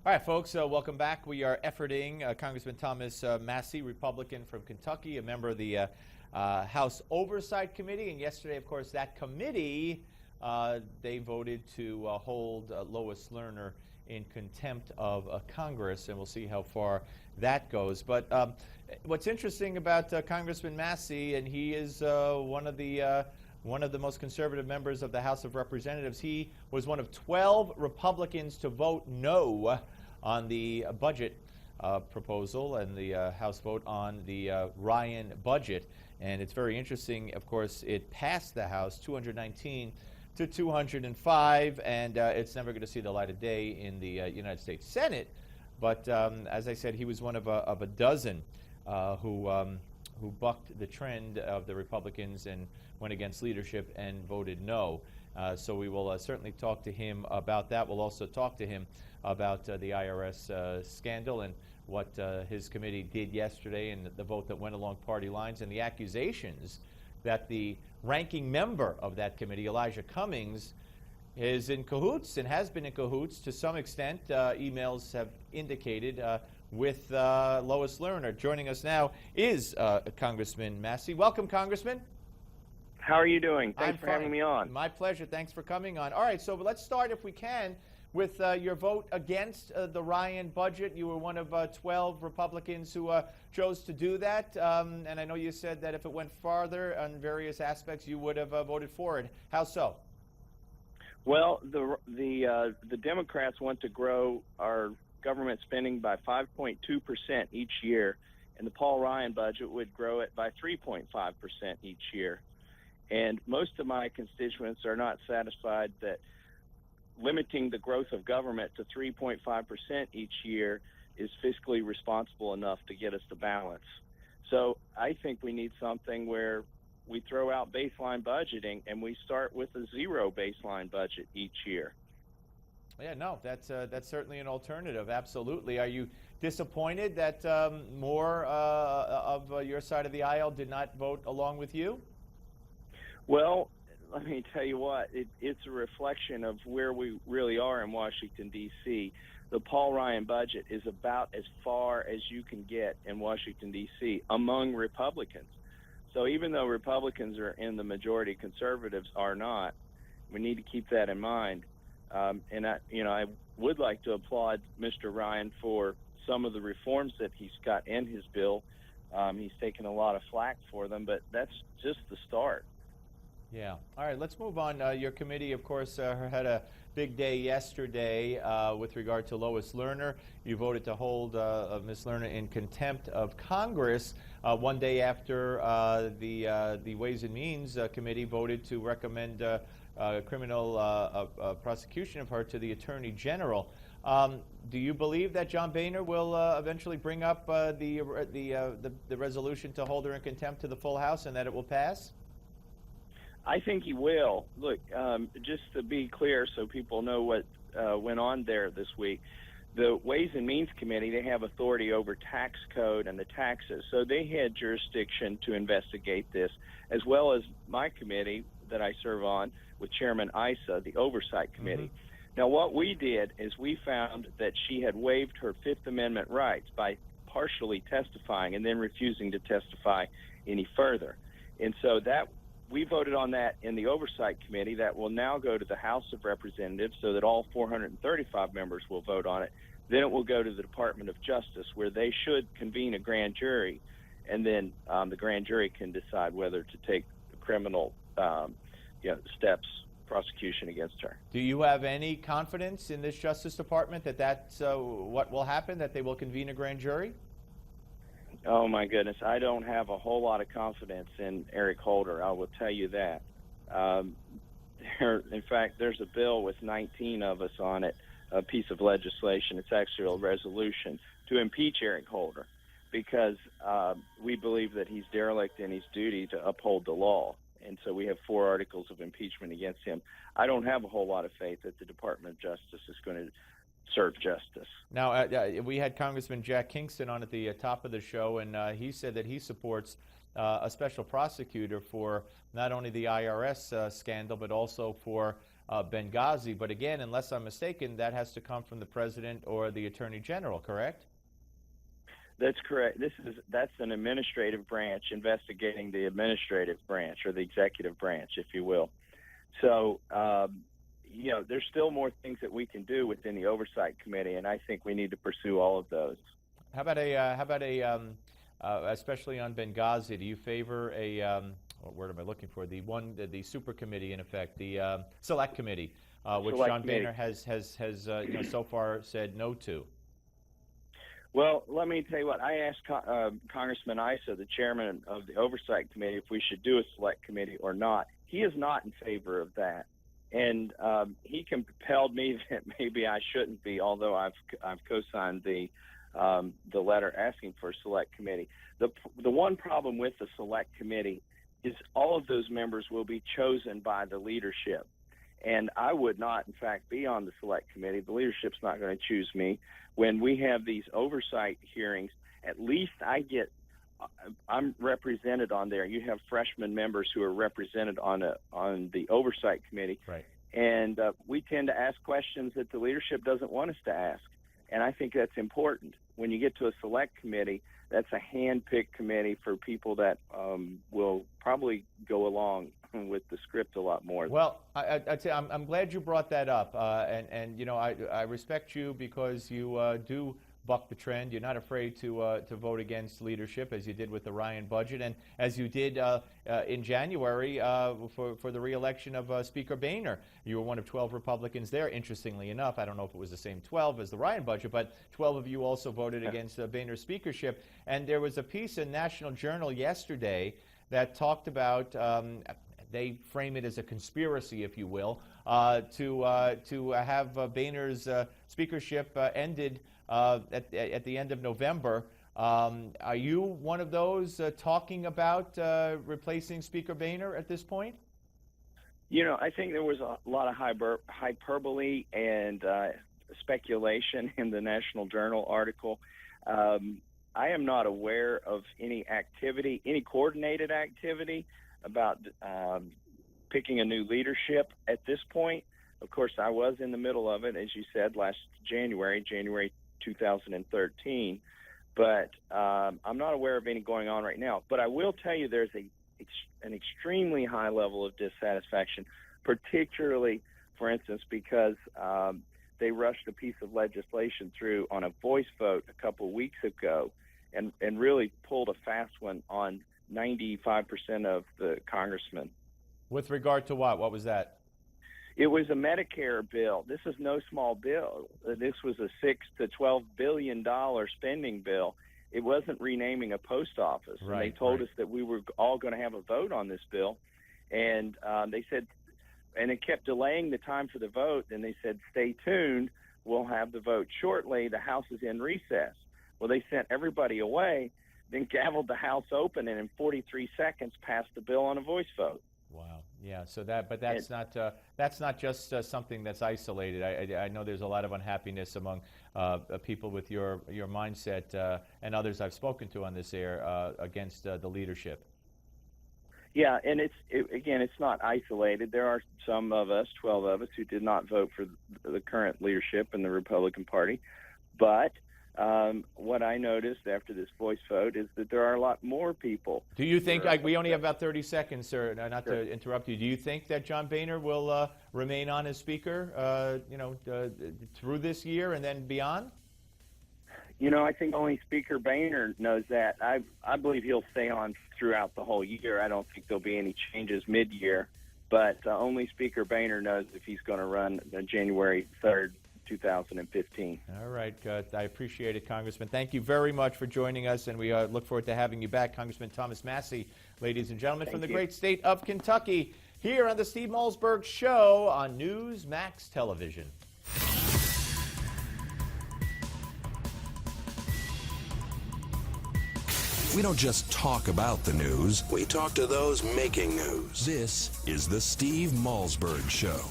All right, folks, welcome back. We are efforting Congressman Thomas Massie, Republican from Kentucky, a member of the House Oversight Committee. And yesterday, of course, that committee, they voted to hold Lois Lerner in contempt of Congress, and we'll see how far that goes. But what's interesting about Congressman Massie, and he is one of the most conservative members of the House of Representatives. He was one of 12 Republicans to vote no on the budget proposal and the House vote on the Ryan budget. And it's very interesting, of course, it passed the House 219 to 205, and it's never going to see the light of day in the United States Senate. But as I said, he was one of a dozen who bucked the trend of the Republicans and went against leadership and voted no. So we will certainly talk to him about that. We'll also talk to him about the IRS scandal and what his committee did yesterday and the vote that went along party lines and the accusations that the ranking member of that committee, Elijah Cummings, is in cahoots and has been in cahoots to some extent. Emails have indicated with Lois Lerner. Joining us now is Congressman Massie. Welcome, Congressman. How are you doing? Thanks I'm for fine. having me on. My pleasure. Thanks for coming on. All right, so let's start, if we can, with your vote against the Ryan budget. You were one of 12 Republicans who chose to do that, and I know you said that if it went farther on various aspects, you would have voted for it. How so? Well, the Democrats want to grow our government spending by 5.2% each year, and the Paul Ryan budget would grow it by 3.5% each year. And most of my constituents are not satisfied that limiting the growth of government to 3.5% each year is fiscally responsible enough to get us to balance. So I think we need something where we throw out baseline budgeting and we start with a zero baseline budget each year. Yeah, no, that's certainly an alternative. Absolutely. Are you disappointed that more of your side of the aisle did not vote along with you? Well, let me tell you what, it's a reflection of where we really are in Washington, D.C. The Paul Ryan budget is about as far as you can get in Washington, D.C. among Republicans. So even though Republicans are in the majority, conservatives are not. We need to keep that in mind. And I would like to applaud Mr. Ryan for some of the reforms that he's got in his bill. He's taken a lot of flack for them, but that's just the start. Yeah. All right, let's move on. Your committee, of course, had a big day yesterday with regard to Lois Lerner. You voted to hold Ms. Lerner in contempt of Congress one day after the Ways and Means Committee voted to recommend criminal prosecution of her to the Attorney General. Do you believe that John Boehner will eventually bring up the resolution to hold her in contempt to the full House and that it will pass? I think he will. Look, just to be clear so people know what went on there this week, the Ways and Means Committee, they have authority over tax code and the taxes. So they had jurisdiction to investigate this, as well as my committee that I serve on with Chairman Issa, the Oversight Committee. Mm-hmm. Now, what we did is we found that she had waived her Fifth Amendment rights by partially testifying and then refusing to testify any further. And so that we voted on that in the Oversight Committee. That will now go to the House of Representatives so that all 435 members will vote on it. Then it will go to the Department of Justice, where they should convene a grand jury, and then the grand jury can decide whether to take criminal steps, prosecution against her. Do you have any confidence in this Justice Department that that's what will happen, that they will convene a grand jury? Oh, my goodness. I don't have a whole lot of confidence in Eric Holder. I will tell you that. In fact, there's a bill with 19 of us on it, a piece of legislation. It's actually a resolution to impeach Eric Holder because we believe that he's derelict in his duty to uphold the law. And so we have 4 articles of impeachment against him. I don't have a whole lot of faith that the Department of Justice is going to serve justice. Now, we had Congressman Jack Kingston on at the top of the show, and he said that he supports a special prosecutor for not only the IRS scandal, but also for Benghazi. But again, unless I'm mistaken, that has to come from the president or the attorney general, correct? That's correct. That's an administrative branch investigating the administrative branch, or the executive branch, if you will. So, there's still more things that we can do within the Oversight Committee, and I think we need to pursue all of those. How about especially on Benghazi, do you favor what word am I looking for? The super committee, in effect, the select committee, which John Boehner has so far said no to? Well, let me tell you what. I asked Congressman Issa, the chairman of the Oversight Committee, if we should do a select committee or not. He is not in favor of that, and he compelled me that maybe I shouldn't be, although I've co-signed the letter asking for a select committee. The one problem with the select committee is all of those members will be chosen by the leadership. And I would not, in fact, be on the select committee. The leadership's not going to choose me. When we have these oversight hearings, at least I'm represented on there. You have freshman members who are represented on the oversight committee. Right. And we tend to ask questions that the leadership doesn't want us to ask. And I think that's important. When you get to a select committee, that's a hand-picked committee for people that will probably go along with the script a lot more. Well, I'd say I'm glad you brought that up, and I respect you because you do buck the trend. You're not afraid to vote against leadership, as you did with the Ryan budget, and as you did in January for the re-election of Speaker Boehner. You were one of 12 Republicans there. Interestingly enough, I don't know if it was the same 12 as the Ryan budget, but 12 of you also voted against Boehner's speakership. And there was a piece in National Journal yesterday that talked about. They frame it as a conspiracy, if you will, to have Boehner's speakership ended at the end of November. Are you one of those talking about replacing Speaker Boehner at this point? I think there was a lot of hyperbole and speculation in the National Journal article. I am not aware of any coordinated activity about picking a new leadership at this point. Of course, I was in the middle of it, as you said, last January 2013, but I'm not aware of any going on right now. But I will tell you there's an extremely high level of dissatisfaction, particularly, for instance, because they rushed a piece of legislation through on a voice vote a couple of weeks ago and really pulled a fast one on 95% of the congressmen. With regard to what? What was that? It was a Medicare bill. This is no small bill. This was a $6 to $12 billion spending bill. It wasn't renaming a post office. Right, and they told us that we were all going to have a vote on this bill. And they said, and it kept delaying the time for the vote. And they said, stay tuned. We'll have the vote shortly. The House is in recess. Well, they sent everybody away, then gavelled the House open, and in 43 seconds passed the bill on a voice vote. Wow. Yeah. So that's not just something that's isolated. I know there's a lot of unhappiness among people with your mindset and others I've spoken to on this air against the leadership. Yeah, and it's not isolated. There are some of us, 12 of us, who did not vote for the current leadership in the Republican Party. But what I noticed after this voice vote is that there are a lot more people. Do you think, we only have about 30 seconds, sir, not to interrupt you, do you think that John Boehner will remain on as Speaker, through this year and then beyond? I think only Speaker Boehner knows that. I believe he'll stay on throughout the whole year. I don't think there'll be any changes mid-year, but only Speaker Boehner knows if he's going to run January 3rd, 2015. All right. I appreciate it, Congressman. Thank you very much for joining us, and we look forward to having you back. Congressman Thomas Massie, ladies and gentlemen, from the great state of Kentucky, here on the Steve Malzberg Show on Newsmax Television. We don't just talk about the news, we talk to those making news. This is the Steve Malzberg Show.